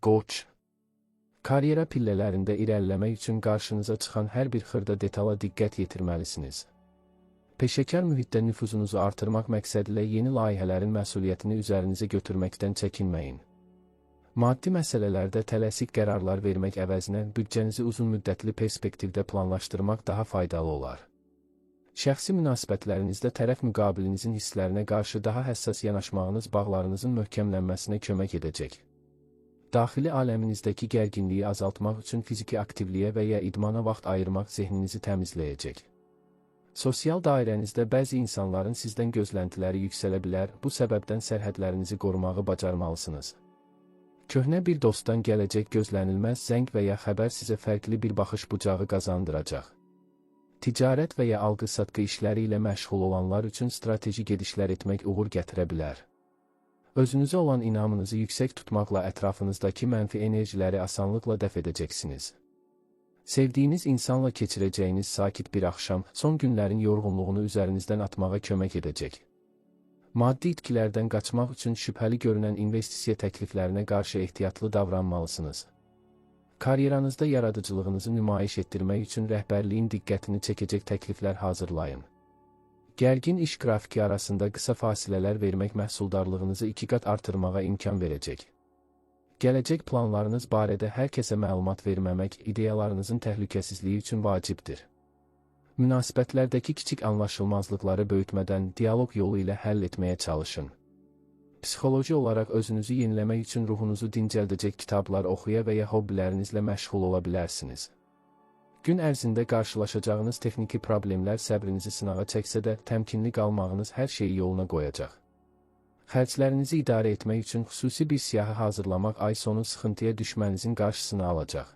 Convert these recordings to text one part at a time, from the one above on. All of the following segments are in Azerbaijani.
Qoç. Karyera pillələrində irəliləmək üçün qarşınıza çıxan hər bir xırda detala diqqət yetirməlisiniz. Peşəkar mühitdə nüfuzunuzu artırmaq məqsədilə yeni layihələrin məsuliyyətini üzərinizə götürməkdən çəkinməyin. Maddi məsələlərdə tələsik qərarlar vermək əvəzinə büdcənizi uzunmüddətli perspektivdə planlaşdırmaq daha faydalı olar. Şəxsi münasibətlərinizdə tərəf müqabilinizin hisslərinə qarşı daha həssas yanaşmağınız bağlarınızın möhkəmlənməsinə kömək edəcək. Daxili aləminizdəki gərginliyi azaltmaq üçün fiziki aktivliyə və ya idmana vaxt ayırmaq zehninizi təmizləyəcək. Sosial dairənizdə bəzi insanların sizdən gözləntiləri yüksələ bilər, bu səbəbdən sərhədlərinizi qorumağı bacarmalısınız. Köhnə bir dostdan gələcək gözlənilməz zəng və ya xəbər sizə fərqli bir baxış bucağı qazandıracaq. Ticarət və ya alqı-satqı işləri ilə məşğul olanlar üçün strateji gedişlər etmək uğur gətirə bilər. Özünüzə olan inamınızı yüksək tutmaqla ətrafınızdakı mənfi enerjiləri asanlıqla dəf edəcəksiniz. Sevdiyiniz insanla keçirəcəyiniz sakit bir axşam, son günlərin yorğunluğunu üzərinizdən atmağa kömək edəcək. Maddi itkilərdən qaçmaq üçün şübhəli görünən investisiya təkliflərinə qarşı ehtiyatlı davranmalısınız. Karyeranızda yaradıcılığınızı nümayiş etdirmək üçün rəhbərliyin diqqətini çəkəcək təkliflər hazırlayın. Gərgin iş qrafiki arasında qısa fasilələr vermək məhsuldarlığınızı 2 qat artırmağa imkan verəcək. Gələcək planlarınız barədə hər kəsə məlumat verməmək ideyalarınızın təhlükəsizliyi üçün vacibdir. Münasibətlərdəki kiçik anlaşılmazlıqları böyütmədən dialoq yolu ilə həll etməyə çalışın. Psixoloji olaraq özünüzü yeniləmək üçün ruhunuzu dincəldəcək kitablar oxuya və ya hobbilərinizlə məşğul ola bilərsiniz. Gün ərzində qarşılaşacağınız texniki problemlər səbrinizi sınağa çəksə də, təmkinli qalmağınız hər şeyi yoluna qoyacaq. Xərclərinizi idarə etmək üçün xüsusi bir siyahı hazırlamaq ay sonu sıxıntıya düşmənizin qarşısını alacaq.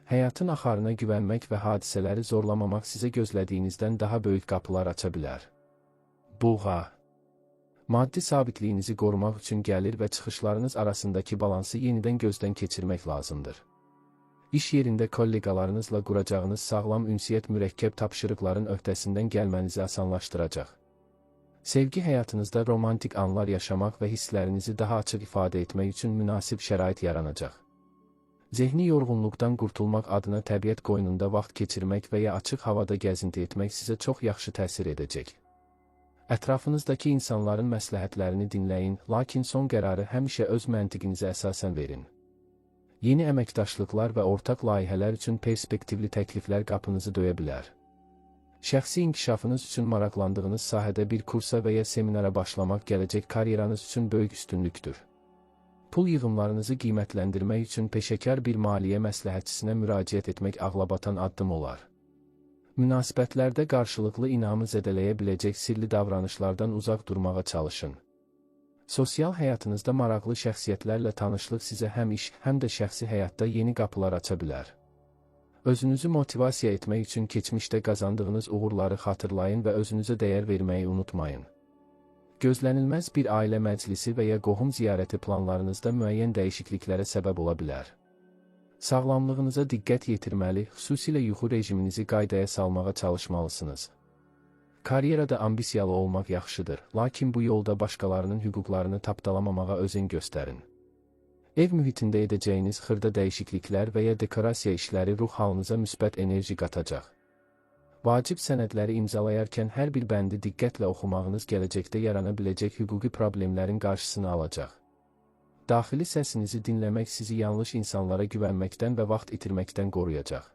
Həyatın axarına güvənmək və hadisələri zorlamamaq sizə gözlədiyinizdən daha böyük qapılar aça bilər. Buğa. Maddi sabitliyinizi qorumaq üçün gəlir və çıxışlarınız arasındakı balansı yenidən gözdən keçirmək lazımdır. İş yerində kollegalarınızla quracağınız sağlam ünsiyyət mürəkkəb tapşırıqların öhdəsindən gəlmənizi asanlaşdıracaq. Sevgi həyatınızda romantik anlar yaşamaq və hisslərinizi daha açıq ifadə etmək üçün münasib şərait yaranacaq. Zehni yorğunluqdan qurtulmaq adına təbiət qoynunda vaxt keçirmək və ya açıq havada gəzinti etmək sizə çox yaxşı təsir edəcək. Ətrafınızdakı insanların məsləhətlərini dinləyin, lakin son qərarı həmişə öz məntiqinizə əsasən verin. Yeni əməkdaşlıqlar və ortaq layihələr üçün perspektivli təkliflər qapınızı döyə bilər. Şəxsi inkişafınız üçün maraqlandığınız sahədə bir kursa və ya seminara başlamaq gələcək karyeranız üçün böyük üstünlükdür. Pul yığımlarınızı qiymətləndirmək üçün peşəkar bir maliyyə məsləhətçisinə müraciət etmək ağlabatan addım olar. Münasibətlərdə qarşılıqlı inamı zədələyə biləcək sirli davranışlardan uzaq durmağa çalışın. Sosial həyatınızda maraqlı şəxsiyyətlərlə tanışlıq sizə həm iş, həm də şəxsi həyatda yeni qapılar aça bilər. Özünüzü motivasiya etmək üçün keçmişdə qazandığınız uğurları xatırlayın və özünüzə dəyər verməyi unutmayın. Gözlənilməz bir ailə məclisi və ya qohum ziyarəti planlarınızda müəyyən dəyişikliklərə səbəb ola bilər. Sağlamlığınıza diqqət yetirməli, xüsusilə yuxu rejiminizi qaydaya salmağa çalışmalısınız. Karyerada ambisiyalı olmaq yaxşıdır, lakin bu yolda başqalarının hüquqlarını tapdalamamağa özen göstərin. Ev mühitində edəcəyiniz xırda dəyişikliklər və ya dekorasiya işləri ruh halınıza müsbət enerji qatacaq. Vacib sənədləri imzalayarkən hər bir bəndi diqqətlə oxumağınız gələcəkdə yarana biləcək hüquqi problemlərin qarşısını alacaq. Daxili səsinizi dinləmək sizi yanlış insanlara güvənməkdən və vaxt itirməkdən qoruyacaq.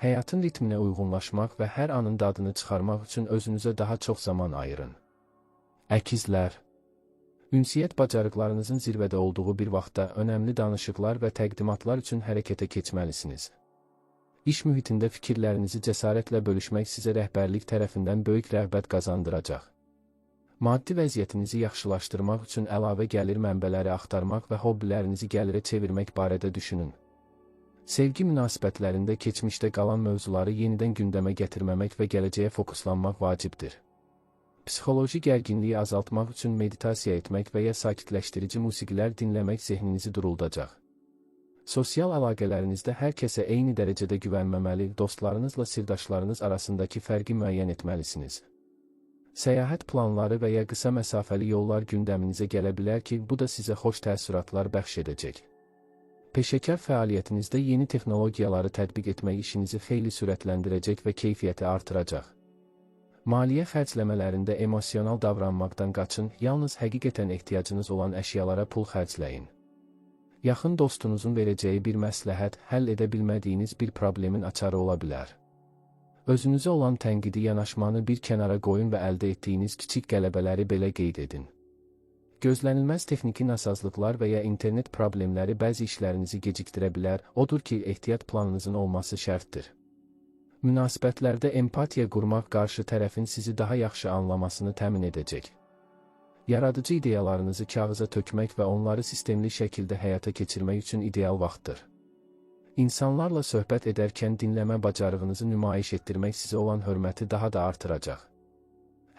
Həyatın ritminə uyğunlaşmaq və hər anın dadını çıxarmaq üçün özünüzə daha çox zaman ayırın. Əkizlər. Ünsiyyət bacarıqlarınızın zirvədə olduğu bir vaxtda önəmli danışıqlar və təqdimatlar üçün hərəkətə keçməlisiniz. İş mühitində fikirlərinizi cəsarətlə bölüşmək sizə rəhbərlik tərəfindən böyük rəğbət qazandıracaq. Maddi vəziyyətinizi yaxşılaşdırmaq üçün əlavə gəlir mənbələri axtarmaq və hobbilərinizi gəlirə çevirmək barədə düşünün. Sevgi münasibətlərində keçmişdə qalan mövzuları yenidən gündəmə gətirməmək və gələcəyə fokuslanmaq vacibdir. Psixoloji gərginliyi azaltmaq üçün meditasiya etmək və ya sakitləşdirici musiqilər dinləmək zehninizi duruldacaq. Sosial əlaqələrinizdə hər kəsə eyni dərəcədə güvənməməli, dostlarınızla sirdaşlarınız arasındakı fərqi müəyyən etməlisiniz. Səyahət planları və ya qısa məsafəli yollar gündəminizə gələ bilər ki, bu da sizə xoş təəssüratlar bəxş edəcək. Peşəkar fəaliyyətinizdə yeni texnologiyaları tətbiq etmək işinizi xeyli sürətləndirəcək və keyfiyyəti artıracaq. Maliyyə xərcləmələrində emosional davranmaqdan qaçın, yalnız həqiqətən ehtiyacınız olan əşyalara pul xərcləyin. Yaxın dostunuzun verəcəyi bir məsləhət, həll edə bilmədiyiniz bir problemin açarı ola bilər. Özünüzə olan tənqidi yanaşmanı bir kənara qoyun və əldə etdiyiniz kiçik qələbələri belə qeyd edin. Gözlənilməz texniki nasazlıqlar və ya internet problemləri bəzi işlərinizi gecikdirə bilər, odur ki, ehtiyat planınızın olması şərtdir. Münasibətlərdə empatiya qurmaq qarşı tərəfin sizi daha yaxşı anlamasını təmin edəcək. Yaradıcı ideyalarınızı kağıza tökmək və onları sistemli şəkildə həyata keçirmək üçün ideal vaxtdır. İnsanlarla söhbət edərkən dinləmə bacarığınızı nümayiş etdirmək sizə olan hörməti daha da artıracaq.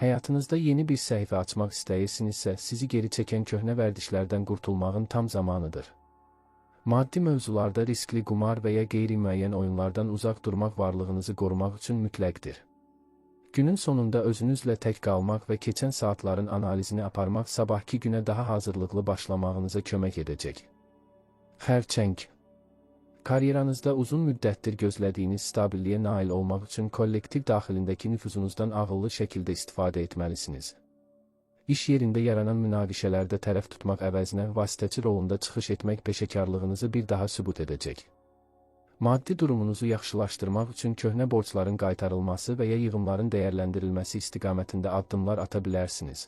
Həyatınızda yeni bir səhifə açmaq istəyirsinizsə, sizi geri çəkən köhnə vərdişlərdən qurtulmağın tam zamanıdır. Maddi mövzularda riskli qumar və ya qeyri-müəyyən oyunlardan uzaq durmaq varlığınızı qorumaq üçün mütləqdir. Günün sonunda özünüzlə tək qalmaq və keçən saatların analizini aparmaq sabahki günə daha hazırlıqlı başlamağınıza kömək edəcək. Xərçəng. Karyeranızda uzun müddətdir gözlədiyiniz stabilliyə nail olmaq üçün kollektiv daxilindəki nüfuzunuzdan ağıllı şəkildə istifadə etməlisiniz. İş yerində yaranan münaqişələrdə tərəf tutmaq əvəzinə vasitəçi rolunda çıxış etmək peşəkarlığınızı bir daha sübut edəcək. Maddi durumunuzu yaxşılaşdırmaq üçün köhnə borcların qaytarılması və ya yığımların dəyərləndirilməsi istiqamətində addımlar ata bilərsiniz.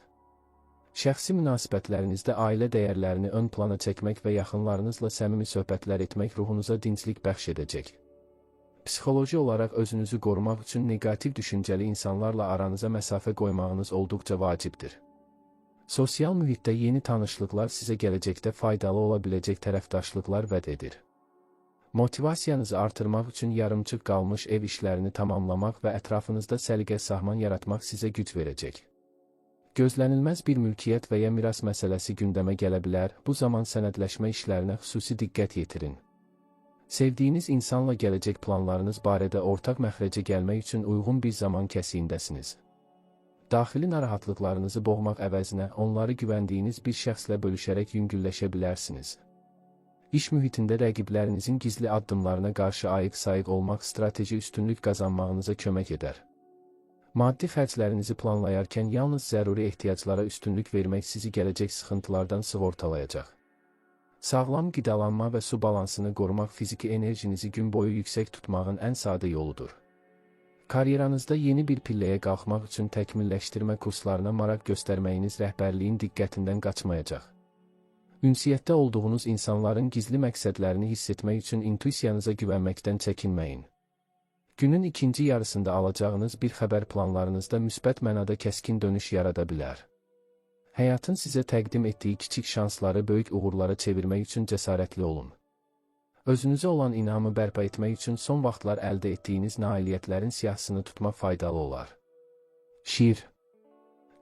Şəxsi münasibətlərinizdə ailə dəyərlərini ön plana çəkmək və yaxınlarınızla səmimi söhbətlər etmək ruhunuza dinclik bəxş edəcək. Psixoloji olaraq özünüzü qorumaq üçün neqativ düşüncəli insanlarla aranıza məsafə qoymağınız olduqca vacibdir. Sosial mühitdə yeni tanışlıqlar sizə gələcəkdə faydalı ola biləcək tərəfdaşlıqlar vəd edir. Motivasiyanızı artırmaq üçün yarımçıq qalmış ev işlərini tamamlamaq və ətrafınızda səliqə sahman yaratmaq sizə güc verəcək. Gözlənilməz bir mülkiyyət və ya miras məsələsi gündəmə gələ bilər, bu zaman sənədləşmə işlərinə xüsusi diqqət yetirin. Sevdiyiniz insanla gələcək planlarınız barədə ortaq məxrəcə gəlmək üçün uyğun bir zaman kəsiyindəsiniz. Daxili narahatlıqlarınızı boğmaq əvəzinə onları güvəndiyiniz bir şəxslə bölüşərək yüngülləşə bilərsiniz. İş mühitində rəqiblərinizin gizli addımlarına qarşı ayıq-sayıq olmaq strateji üstünlük qazanmağınıza kömək edər. Maddi xərclərinizi planlayarkən yalnız zəruri ehtiyaclara üstünlük vermək sizi gələcək sıxıntılardan sığortalayacaq. Sağlam qidalanma və su balansını qorumaq fiziki enerjinizi gün boyu yüksək tutmağın ən sadə yoludur. Karyeranızda yeni bir pilləyə qalxmaq üçün təkmilləşdirmə kurslarına maraq göstərməyiniz rəhbərliyin diqqətindən qaçmayacaq. Ünsiyyətdə olduğunuz insanların gizli məqsədlərini hiss etmək üçün intuisiyanıza güvənməkdən çəkinməyin. Günün ikinci yarısında alacağınız bir xəbər planlarınızda müsbət mənada kəskin dönüş yarada bilər. Həyatın sizə təqdim etdiyi kiçik şansları böyük uğurlara çevirmək üçün cəsarətli olun. Özünüzə olan inamı bərpa etmək üçün son vaxtlar əldə etdiyiniz nailiyyətlərin siyahısını tutmaq faydalı olar. Şir.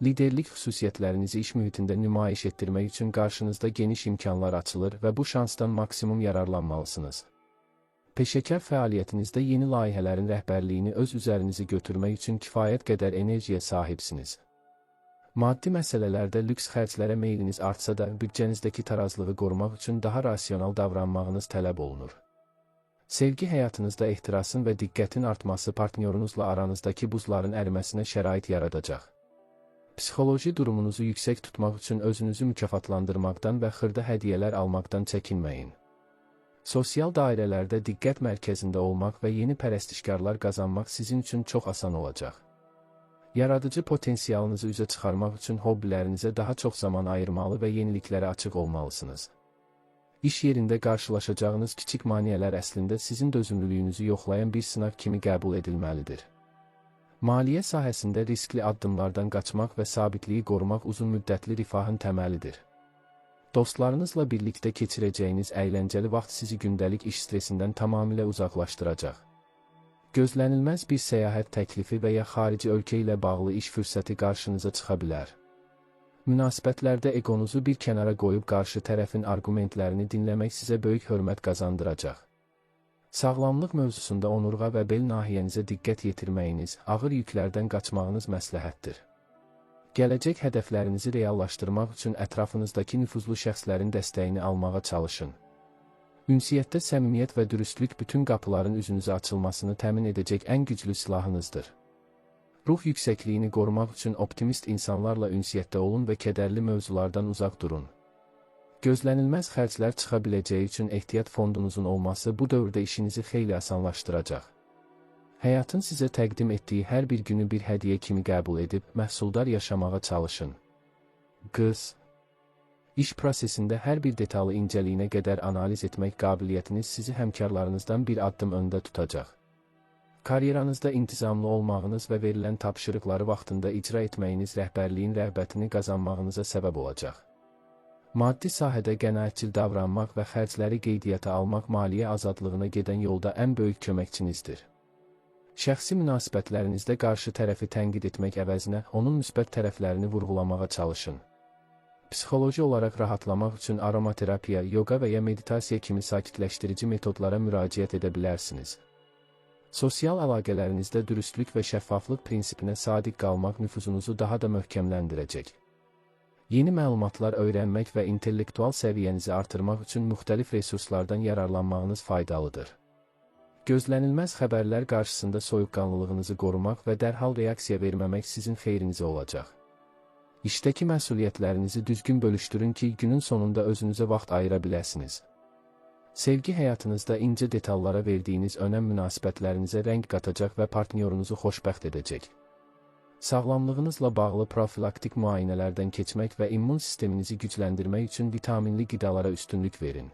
Liderlik xüsusiyyətlərinizi iş mühitində nümayiş etdirmək üçün qarşınızda geniş imkanlar açılır və bu şansdan maksimum yararlanmalısınız. Peşəkar fəaliyyətinizdə yeni layihələrin rəhbərliyini öz üzərinizi götürmək üçün kifayət qədər enerjiyə sahibsiniz. Maddi məsələlərdə lüks xərclərə meyliniz artsa da, büdcənizdəki tarazlığı qorumaq üçün daha rasional davranmağınız tələb olunur. Sevgi həyatınızda ehtirasın və diqqətin artması partnyorunuzla aranızdakı buzların əriməsinə şərait yaradacaq. Psixoloji durumunuzu yüksək tutmaq üçün özünüzü mükafatlandırmaqdan və xırda hədiyyələr almaqdan çəkinməyin. Sosial dairələrdə diqqət mərkəzində olmaq və yeni pərəstişkarlar qazanmaq sizin üçün çox asan olacaq. Yaradıcı potensialınızı üzə çıxarmaq üçün hobbilərinizə daha çox zaman ayırmalı və yeniliklərə açıq olmalısınız. İş yerində qarşılaşacağınız kiçik maneələr əslində sizin dözümlülüyünüzü yoxlayan bir sınaq kimi qəbul edilməlidir. Maliyyə sahəsində riskli addımlardan qaçmaq və sabitliyi qorumaq uzunmüddətli rifahın təməlidir. Dostlarınızla birlikdə keçirəcəyiniz əyləncəli vaxt sizi gündəlik iş stresindən tamamilə uzaqlaşdıracaq. Gözlənilməz bir səyahət təklifi və ya xarici ölkə ilə bağlı iş fürsəti qarşınıza çıxa bilər. Münasibətlərdə egonuzu bir kənara qoyub qarşı tərəfin arqumentlərini dinləmək sizə böyük hörmət qazandıracaq. Sağlamlıq mövzusunda onurğa və bel nahiyənizə diqqət yetirməyiniz, ağır yüklərdən qaçmağınız məsləhətdir. Gələcək hədəflərinizi reallaşdırmaq üçün ətrafınızdakı nüfuzlu şəxslərin dəstəyini almağa çalışın. Ünsiyyətdə səmimiyyət və dürüstlük bütün qapıların üzünüzə açılmasını təmin edəcək ən güclü silahınızdır. Ruh yüksəkliyini qorumaq üçün optimist insanlarla ünsiyyətdə olun və kədərli mövzulardan uzaq durun. Gözlənilməz xərclər çıxa biləcəyi üçün ehtiyat fondunuzun olması bu dövrdə işinizi xeyli asanlaşdıracaq. Həyatın sizə təqdim etdiyi hər bir günü bir hədiyyə kimi qəbul edib, məhsuldar yaşamağa çalışın. Qız. İş prosesində hər bir detalı incəliyinə qədər analiz etmək qabiliyyətiniz sizi həmkarlarınızdan bir addım öndə tutacaq. Karyeranızda intizamlı olmağınız və verilən tapşırıqları vaxtında icra etməyiniz rəhbərliyin rəğbətini qazanmağınıza səbəb olacaq. Maddi sahədə qənaətçil davranmaq və xərcləri qeydiyyata almaq maliyyə azadlığına gedən yolda ən böyük köməkçinizdir. Şəxsi münasibətlərinizdə qarşı tərəfi tənqid etmək əvəzinə onun müsbət tərəflərini vurğulamağa çalışın. Psixoloji olaraq rahatlamaq üçün aromaterapiya, yoga və ya meditasiya kimi sakitləşdirici metodlara müraciət edə bilərsiniz. Sosial əlaqələrinizdə dürüstlük və şəffaflıq prinsipinə sadiq qalmaq nüfuzunuzu daha da möhkəmləndirəcək. Yeni məlumatlar öyrənmək və intellektual səviyyənizi artırmaq üçün müxtəlif resurslardan yararlanmağınız faydalıdır. Gözlənilməz xəbərlər qarşısında soyuqqanlılığınızı qorumaq və dərhal reaksiya verməmək sizin xeyrinizə olacaq. İşdəki məsuliyyətlərinizi düzgün bölüşdürün ki, günün sonunda özünüzə vaxt ayıra biləsiniz. Sevgi həyatınızda incə detallara verdiyiniz önəm münasibətlərinizə rəng qatacaq və partnyorunuzu xoşbəxt edəcək. Sağlamlığınızla bağlı profilaktik müayinələrdən keçmək və immun sisteminizi gücləndirmək üçün vitaminli qidalara üstünlük verin.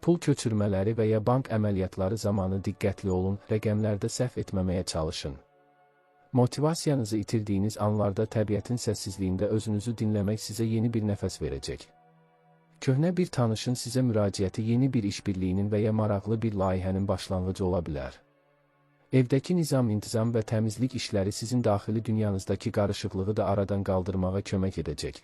Pul köçürmələri və ya bank əməliyyatları zamanı diqqətli olun, rəqəmlərdə səhv etməməyə çalışın. Motivasiyanızı itirdiyiniz anlarda təbiətin səssizliyində özünüzü dinləmək sizə yeni bir nəfəs verəcək. Köhnə bir tanışın sizə müraciəti yeni bir işbirliyinin və ya maraqlı bir layihənin başlanğıcı ola bilər. Evdəki nizam-intizam və təmizlik işləri sizin daxili dünyanızdakı qarışıqlığı da aradan qaldırmağa kömək edəcək.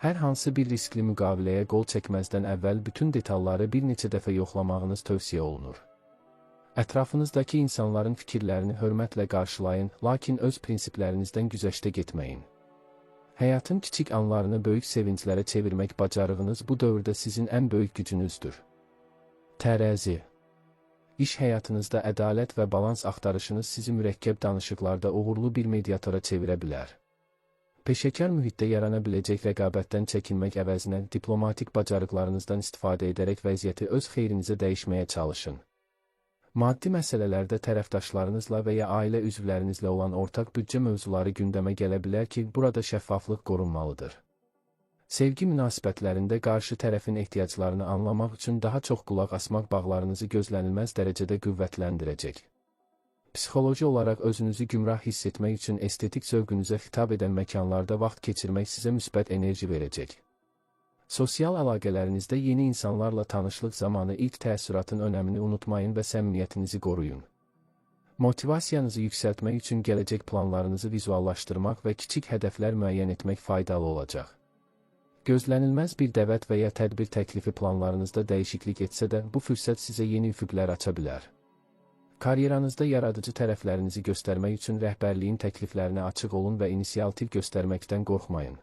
Hər hansı bir riskli müqaviləyə qol çəkməzdən əvvəl bütün detalları bir neçə dəfə yoxlamağınız tövsiyə olunur. Ətrafınızdakı insanların fikirlərini hörmətlə qarşılayın, lakin öz prinsiplərinizdən güzəştə getməyin. Həyatın kiçik anlarını böyük sevinclərə çevirmək bacarığınız bu dövrdə sizin ən böyük gücünüzdür. Tərəzi. İş həyatınızda ədalət və balans axtarışınız sizi mürəkkəb danışıqlarda uğurlu bir mediatora çevirə bilər. Peşəkar mühitdə yarana biləcək rəqabətdən çəkinmək əvəzinə diplomatik bacarıqlarınızdan istifadə edərək vəziyyəti öz xeyrinizə dəyişməyə çalışın. Maddi məsələlərdə tərəfdaşlarınızla və ya ailə üzvlərinizlə olan ortaq büdcə mövzuları gündəmə gələ bilər ki, burada şəffaflıq qorunmalıdır. Sevgi münasibətlərində qarşı tərəfin ehtiyaclarını anlamaq üçün daha çox qulaq asmaq bağlarınızı gözlənilməz dərəcədə qüvvətləndirəcək. Psixoloji olaraq özünüzü gümrah hiss etmək üçün estetik zövqünüzə xitab edən məkanlarda vaxt keçirmək sizə müsbət enerji verəcək. Sosial əlaqələrinizdə yeni insanlarla tanışlıq zamanı ilk təəssüratın önəmini unutmayın və səmimiyyətinizi qoruyun. Motivasiyanızı yüksəltmək üçün gələcək planlarınızı vizuallaşdırmaq və kiçik hədəflər müəyyən etmək faydalı olacaq. Gözlənilməz bir dəvət və ya tədbir təklifi planlarınızda dəyişiklik etsə də, bu fürsət sizə yeni üfüqlər aça bilər. Karyeranızda yaradıcı tərəflərinizi göstərmək üçün rəhbərliyin təkliflərinə açıq olun və inisiativ göstərməkdən qorxmayın.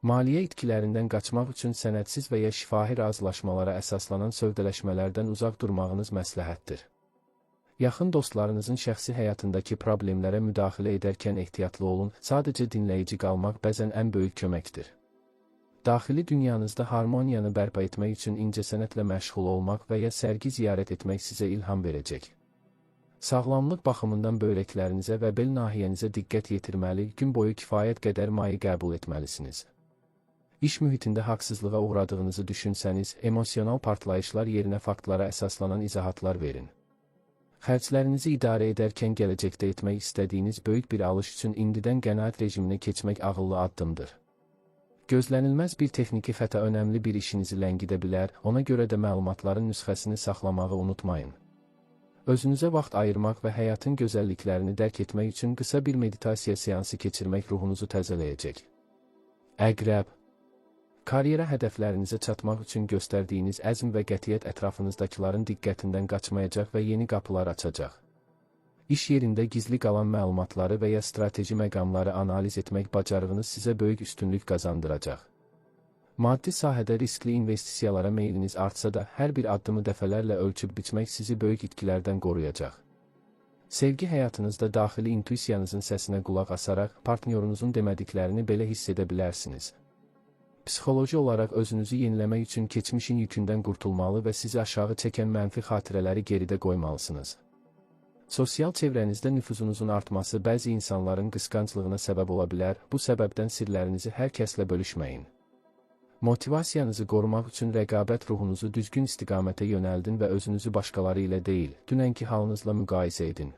Maliyyə itkilərindən qaçmaq üçün sənədsiz və ya şifahi razılaşmalara əsaslanan sövdələşmələrdən uzaq durmağınız məsləhətdir. Yaxın dostlarınızın şəxsi həyatındakı problemlərə müdaxilə edərkən ehtiyatlı olun, sadəcə dinləyici qalmaq bəzən ən böyük köməkdir. Daxili dünyanızda harmoniyanı bərpa etmək üçün incəsənətlə məşğul olmaq və ya sərgi ziyarət etmək sizə ilham verəcək. Sağlamlıq baxımından böyrəklərinizə və bel nahiyənizə diqqət yetirməli, gün boyu kifayət qədər maye qəbul etməlisiniz. İş mühitində haqsızlığa uğradığınızı düşünsəniz, emosional partlayışlar yerinə faktlara əsaslanan izahatlar verin. Xərclərinizi idarə edərkən gələcəkdə etmək istədiyiniz böyük bir alış üçün indidən qənaət rejiminə keçmək ağıllı addımdır. Gözlənilməz bir texniki xəta önəmli bir işinizi ləngidə bilər, ona görə də məlumatların nüsxəsini saxlamağı unutmayın. Özünüzə vaxt ayırmaq və həyatın gözəlliklərini dərk etmək üçün qısa bir meditasiya seansı keçirmək ruhunuzu təzələyəcək. Əqrəb. Karyera hədəflərinizə çatmaq üçün göstərdiyiniz əzm və qətiyyət ətrafınızdakıların diqqətindən qaçmayacaq və yeni qapılar açacaq. İş yerində gizli qalan məlumatları və ya strateji məqamları analiz etmək bacarığınız sizə böyük üstünlük qazandıracaq. Maddi sahədə riskli investisiyalara meyliniz artsa da, hər bir addımı dəfələrlə ölçüb biçmək sizi böyük itkilərdən qoruyacaq. Sevgi həyatınızda daxili intuisiyanızın səsinə qulaq asaraq, partnyorunuzun demədiklərini belə hiss edə bilərsiniz. Psixoloji olaraq özünüzü yeniləmək üçün keçmişin yükündən qurtulmalı və sizi aşağı çəkən mənfi xatirələri geridə qoymalısınız. Sosial çevrənizdə nüfuzunuzun artması bəzi insanların qısqanclığına səbəb ola bilər, bu səbəbdən sirlərinizi hər kəslə bölüşməyin. Motivasiyanızı qorumaq üçün rəqabət ruhunuzu düzgün istiqamətə yönəldin və özünüzü başqaları ilə deyil, dünənki halınızla müqayisə edin.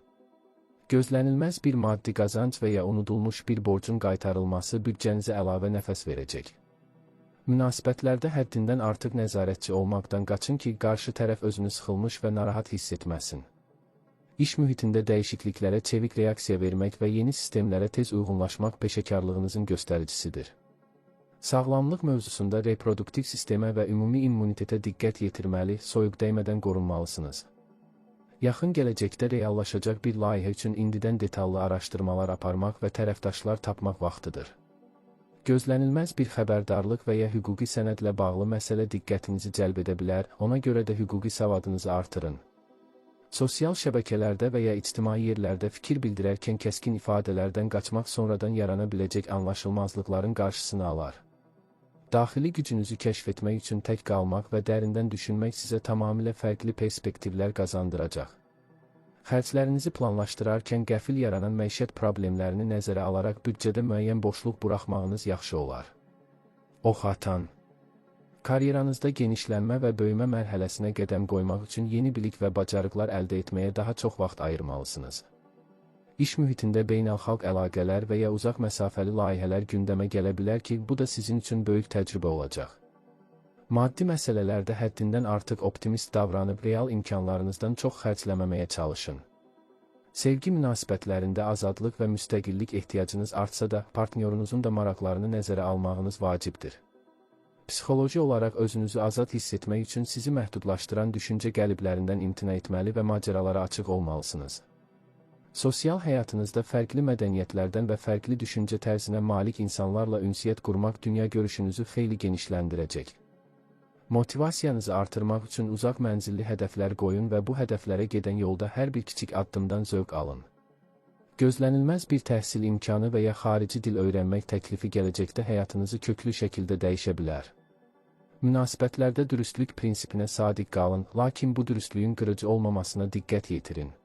Gözlənilməz bir maddi qazanc və ya unudulmuş bir borcun qaytarılması büdcənizə əlavə nəfəs verəcək. Münasibətlərdə həddindən artıq nəzarətçi olmaqdan qaçın ki, qarşı tərəf özünü sıxılmış və narahat hiss etməsin. İş mühitində dəyişikliklərə çevik reaksiya vermək və yeni sistemlərə tez uyğunlaşmaq peşəkarlığınızın göstəricisidir. Sağlamlıq mövzusunda reproduktiv sistemə və ümumi immunitetə diqqət yetirməli, soyuq dəymədən qorunmalısınız. Yaxın gələcəkdə reallaşacaq bir layihə üçün indidən detallı araşdırmalar aparmaq və tərəfdaşlar tapmaq vaxtıdır. Gözlənilməz bir xəbərdarlıq və ya hüquqi sənədlə bağlı məsələ diqqətinizi cəlb edə bilər, ona görə də hüquqi savadınızı artırın. Sosial şəbəkələrdə və ya ictimai yerlərdə fikir bildirərkən kəskin ifadələrdən qaçmaq sonradan yarana biləcək anlaşılmazlıqların qarşısını alar. Daxili gücünüzü kəşf etmək üçün tək qalmaq və dərindən düşünmək sizə tamamilə fərqli perspektivlər qazandıracaq. Xərclərinizi planlaşdırarkən qəfil yaranan məişət problemlərini nəzərə alaraq büdcədə müəyyən boşluq buraxmağınız yaxşı olar. Ox atan. Karyeranızda genişlənmə və böyümə mərhələsinə qədəm qoymaq üçün yeni bilik və bacarıqlar əldə etməyə daha çox vaxt ayırmalısınız. İş mühitində beynəlxalq əlaqələr və ya uzaq məsafəli layihələr gündəmə gələ bilər ki, bu da sizin üçün böyük təcrübə olacaq. Maddi məsələlərdə həddindən artıq optimist davranıb real imkanlarınızdan çox xərcləməməyə çalışın. Sevgi münasibətlərində azadlıq və müstəqillik ehtiyacınız artsa da, partnyorunuzun da maraqlarını nəzərə almağınız vacibdir. Psixoloji olaraq özünüzü azad hiss etmək üçün sizi məhdudlaşdıran düşüncə qəliblərindən imtina etməli və macəralara açıq olmalısınız. Sosial həyatınızda fərqli mədəniyyətlərdən və fərqli düşüncə tərzinə malik insanlarla ünsiyyət qurmaq dünya görüşünüzü xeyli genişləndirəcək. Motivasiyanızı artırmaq üçün uzaq mənzilli hədəflər qoyun və bu hədəflərə gedən yolda hər bir kiçik addımdan zövq alın. Gözlənilməz bir təhsil imkanı və ya xarici dil öyrənmək təklifi gələcəkdə həyatınızı köklü şəkildə dəyişə bilər. Münasibətlərdə dürüstlük prinsipinə sadiq qalın, lakin bu dürüstlüyün qırıcı olmamasına diqqət yetirin.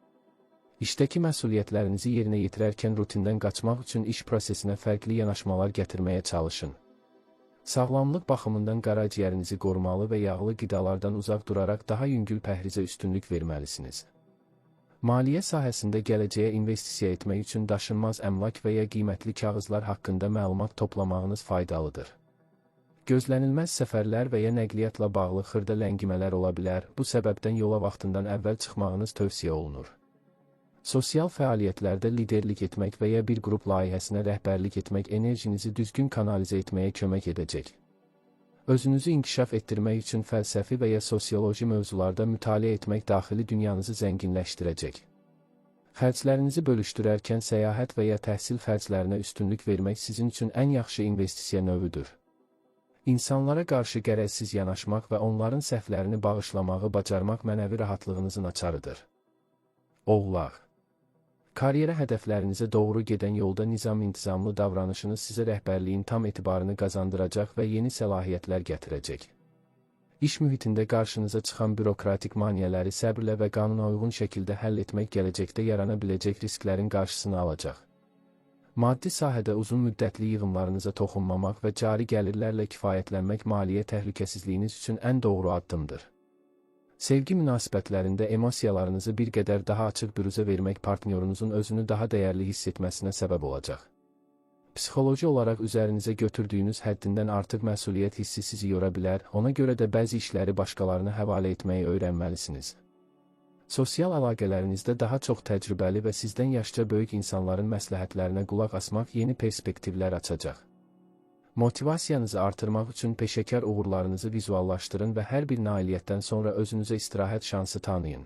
İşdəki məsuliyyətlərinizi yerinə yetirərkən rutindən qaçmaq üçün iş prosesinə fərqli yanaşmalar gətirməyə çalışın. Sağlamlıq baxımından qaraciyərinizi qorumalı və yağlı qidalardan uzaq duraraq daha yüngül pəhrizə üstünlük verməlisiniz. Maliyyə sahəsində gələcəyə investisiya etmək üçün daşınmaz əmlak və ya qiymətli kağızlar haqqında məlumat toplamağınız faydalıdır. Gözlənilməz səfərlər və ya nəqliyyatla bağlı xırda ləngimələr ola bilər, bu səbəbdən yola vaxtından əvvəl çıxmağınız tövsiyə olunur. Sosial fəaliyyətlərdə liderlik etmək və ya bir qrup layihəsinə rəhbərlik etmək enerjinizi düzgün kanalizə etməyə kömək edəcək. Özünüzü inkişaf etdirmək üçün fəlsəfi və ya sosioloji mövzularda mütaliə etmək daxili dünyanızı zənginləşdirəcək. Xərclərinizi bölüşdürərkən səyahət və ya təhsil xərclərinə üstünlük vermək sizin üçün ən yaxşı investisiya növüdür. İnsanlara qarşı qərəzsiz yanaşmaq və onların səhvlərini bağışlamağı bacarmaq mənəvi rahatlığınızın açarıdır. Oğlaq. Karyera hədəflərinizə doğru gedən yolda nizam-intizamlı davranışınız sizə rəhbərliyin tam etibarını qazandıracaq və yeni səlahiyyətlər gətirəcək. İş mühitində qarşınıza çıxan bürokratik maneələri səbrlə və qanuna uyğun şəkildə həll etmək gələcəkdə yarana biləcək risklərin qarşısını alacaq. Maddi sahədə uzun müddətli yığımlarınıza toxunmamaq və cari gəlirlərlə kifayətlənmək maliyyə təhlükəsizliyiniz üçün ən doğru addımdır. Sevgi münasibətlərində emosiyalarınızı bir qədər daha açıq büruzə vermək partnyorunuzun özünü daha dəyərli hiss etməsinə səbəb olacaq. Psixoloji olaraq üzərinizə götürdüyünüz həddindən artıq məsuliyyət hissi sizi yora bilər, ona görə də bəzi işləri başqalarına həvalə etməyi öyrənməlisiniz. Sosial əlaqələrinizdə daha çox təcrübəli və sizdən yaşca böyük insanların məsləhətlərinə qulaq asmaq yeni perspektivlər açacaq. Motivasiyanızı artırmaq üçün peşəkar uğurlarınızı vizuallaşdırın və hər bir nailiyyətdən sonra özünüzə istirahət şansı tanıyın.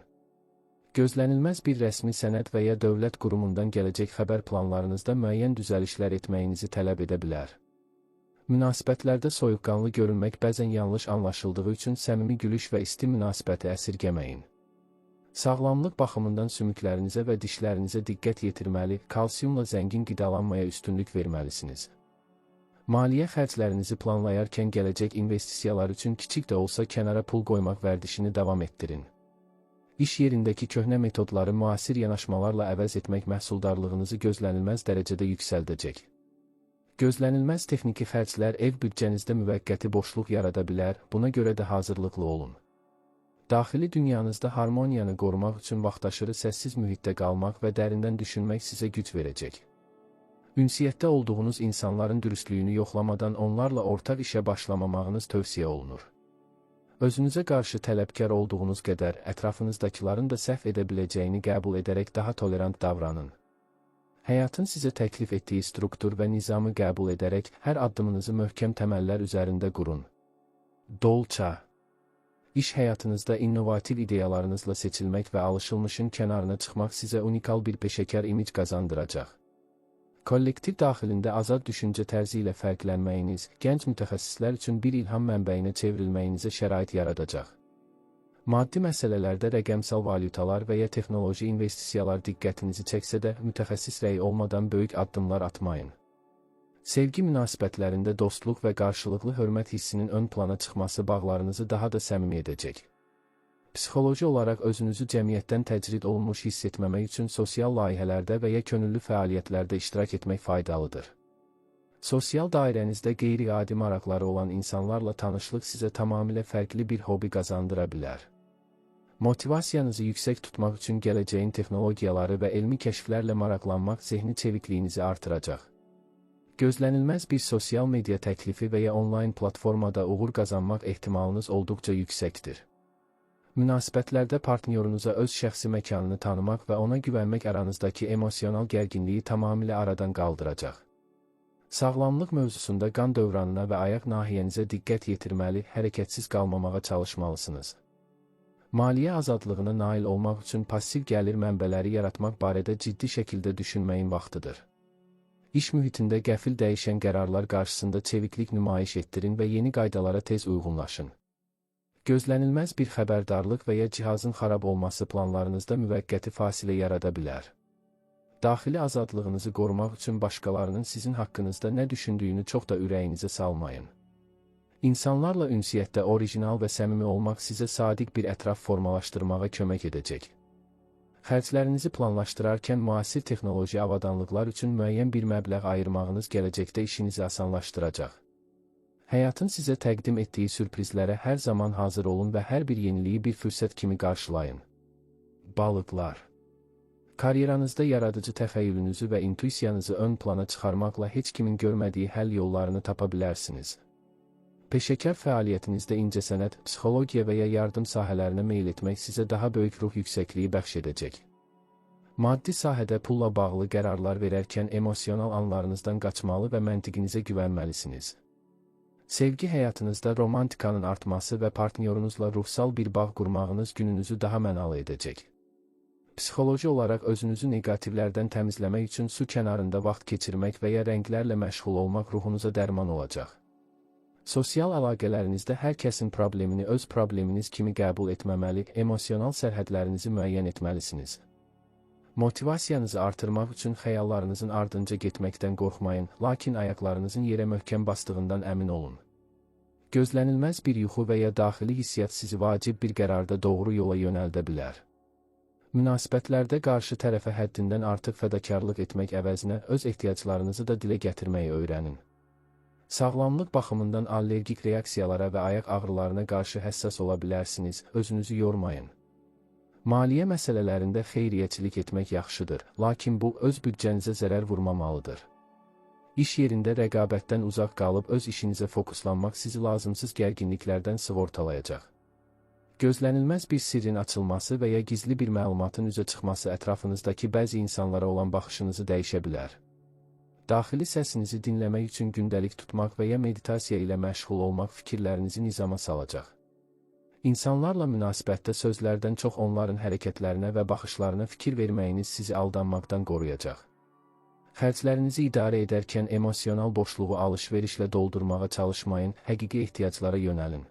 Gözlənilməz bir rəsmi sənəd və ya dövlət qurumundan gələcək xəbər planlarınızda müəyyən düzəlişlər etməyinizi tələb edə bilər. Münasibətlərdə soyuqqanlı görünmək bəzən yanlış anlaşıldığı üçün səmimi gülüş və isti münasibəti əsirgəməyin. Sağlamlıq baxımından sümüklərinizə və dişlərinizə diqqət yetirməli, kalsiumla zəngin qidalanmaya üstünlük verməlisiniz. Maliyyə xərclərinizi planlayarkən gələcək investisiyalar üçün kiçik də olsa kənara pul qoymaq vərdişini davam etdirin. İş yerindəki köhnə metodları müasir yanaşmalarla əvəz etmək məhsuldarlığınızı gözlənilməz dərəcədə yüksəldəcək. Gözlənilməz texniki xərclər ev büdcənizdə müvəqqəti boşluq yarada bilər, buna görə də hazırlıqlı olun. Daxili dünyanızda harmoniyanı qorumaq üçün vaxtaşırı səssiz mühitdə qalmaq və dərindən düşünmək sizə güc verəcək. Ünsiyyətdə olduğunuz insanların dürüstlüyünü yoxlamadan onlarla ortaq işə başlamamağınız tövsiyə olunur. Özünüzə qarşı tələbkar olduğunuz qədər ətrafınızdakiların da səhv edə biləcəyini qəbul edərək daha tolerant davranın. Həyatın sizə təklif etdiyi struktur və nizamı qəbul edərək hər addımınızı möhkəm təməllər üzərində qurun. Dolça. İş həyatınızda innovativ ideyalarınızla seçilmək və alışılmışın kənarına çıxmaq sizə unikal bir peşəkar imic qazandıracaq. Kollektiv daxilində azad düşüncə tərzi ilə fərqlənməyiniz, gənc mütəxəssislər üçün bir ilham mənbəyinə çevrilməyinizə şərait yaradacaq. Maddi məsələlərdə rəqəmsal valyutalar və ya texnoloji investisiyalar diqqətinizi çəksə də, mütəxəssis rəyi olmadan böyük addımlar atmayın. Sevgi münasibətlərində dostluq və qarşılıqlı hörmət hissinin ön plana çıxması bağlarınızı daha da səmimi edəcək. Psixoloji olaraq özünüzü cəmiyyətdən təcrid olunmuş hiss etməmək üçün sosial layihələrdə və ya könüllü fəaliyyətlərdə iştirak etmək faydalıdır. Sosial dairənizdə qeyri-adi maraqları olan insanlarla tanışlıq sizə tamamilə fərqli bir hobi qazandıra bilər. Motivasiyanızı yüksək tutmaq üçün gələcəyin texnologiyaları və elmi kəşflərlə maraqlanmaq zehni çevikliyinizi artıracaq. Gözlənilməz bir sosial media təklifi və ya onlayn platformada uğur qazanmaq ehtimalınız olduqca yüksəkdir. Münasibətlərdə partnyorunuza öz şəxsi məkanını tanımaq və ona güvənmək aranızdakı emosional gərginliyi tamamilə aradan qaldıracaq. Sağlamlıq mövzusunda qan dövranına və ayaq nahiyənizə diqqət yetirməli, hərəkətsiz qalmamağa çalışmalısınız. Maliyyə azadlığına nail olmaq üçün passiv gəlir mənbələri yaratmaq barədə ciddi şəkildə düşünməyin vaxtıdır. İş mühitində qəfil dəyişən qərarlar qarşısında çeviklik nümayiş etdirin və yeni qaydalara tez uyğunlaşın. Gözlənilməz bir xəbərdarlıq və ya cihazın xarab olması planlarınızda müvəqqəti fasilə yarada bilər. Daxili azadlığınızı qorumaq üçün başqalarının sizin haqqınızda nə düşündüyünü çox da ürəyinizə salmayın. İnsanlarla ünsiyyətdə orijinal və səmimi olmaq sizə sadiq bir ətraf formalaşdırmağa kömək edəcək. Xərclərinizi planlaşdırarkən müasir texnoloji avadanlıqlar üçün müəyyən bir məbləğ ayırmağınız gələcəkdə işinizi asanlaşdıracaq. Həyatın sizə təqdim etdiyi sürprizlərə hər zaman hazır olun və hər bir yeniliyi bir fürsət kimi qarşılayın. Balıqlar. Karyeranızda yaradıcı təxəyyülünüzü və intuisiyanızı ön plana çıxarmaqla heç kimin görmədiyi həll yollarını tapa bilərsiniz. Peşəkar fəaliyyətinizdə incəsənət, psixologiya və ya yardım sahələrinə meyl etmək sizə daha böyük ruh yüksəkliyi bəxş edəcək. Maddi sahədə pulla bağlı qərarlar verərkən emosional anlarınızdan qaçmalı və məntiqinizə güvənməlisiniz. Sevgi həyatınızda romantikanın artması və partnyorunuzla ruhsal bir bağ qurmağınız gününüzü daha mənalı edəcək. Psixoloji olaraq özünüzü neqativlərdən təmizləmək üçün su kənarında vaxt keçirmək və ya rənglərlə məşğul olmaq ruhunuza dərman olacaq. Sosial əlaqələrinizdə hər kəsin problemini öz probleminiz kimi qəbul etməməli, emosional sərhədlərinizi müəyyən etməlisiniz. Motivasiyanızı artırmaq üçün xəyallarınızın ardınca getməkdən qorxmayın, lakin ayaqlarınızın yerə möhkəm bastığından əmin olun. Gözlənilməz bir yuxu və ya daxili hissiyat sizi vacib bir qərarda doğru yola yönəldə bilər. Münasibətlərdə qarşı tərəfə həddindən artıq fədakarlıq etmək əvəzinə öz ehtiyaclarınızı da dilə gətirməyi öyrənin. Sağlamlıq baxımından allergik reaksiyalara və ayaq ağrılarına qarşı həssas ola bilərsiniz, özünüzü yormayın. Maliyyə məsələlərində xeyriyyəçilik etmək yaxşıdır, lakin bu öz büdcənizə zərər vurmamalıdır. İş yerində rəqabətdən uzaq qalıb öz işinizə fokuslanmaq sizi lazımsız gərginliklərdən sığortalayacaq. Gözlənilməz bir sirrin açılması və ya gizli bir məlumatın üzə çıxması ətrafınızdakı bəzi insanlara olan baxışınızı dəyişə bilər. Daxili səsinizi dinləmək üçün gündəlik tutmaq və ya meditasiya ilə məşğul olmaq fikirlərinizi nizama salacaq. İnsanlarla münasibətdə sözlərdən çox onların hərəkətlərinə və baxışlarına fikir verməyiniz sizi aldanmaqdan qoruyacaq. Xərclərinizi idarə edərkən emosional boşluğu alış-verişlə doldurmağa çalışmayın, həqiqi ehtiyaclara yönəlin.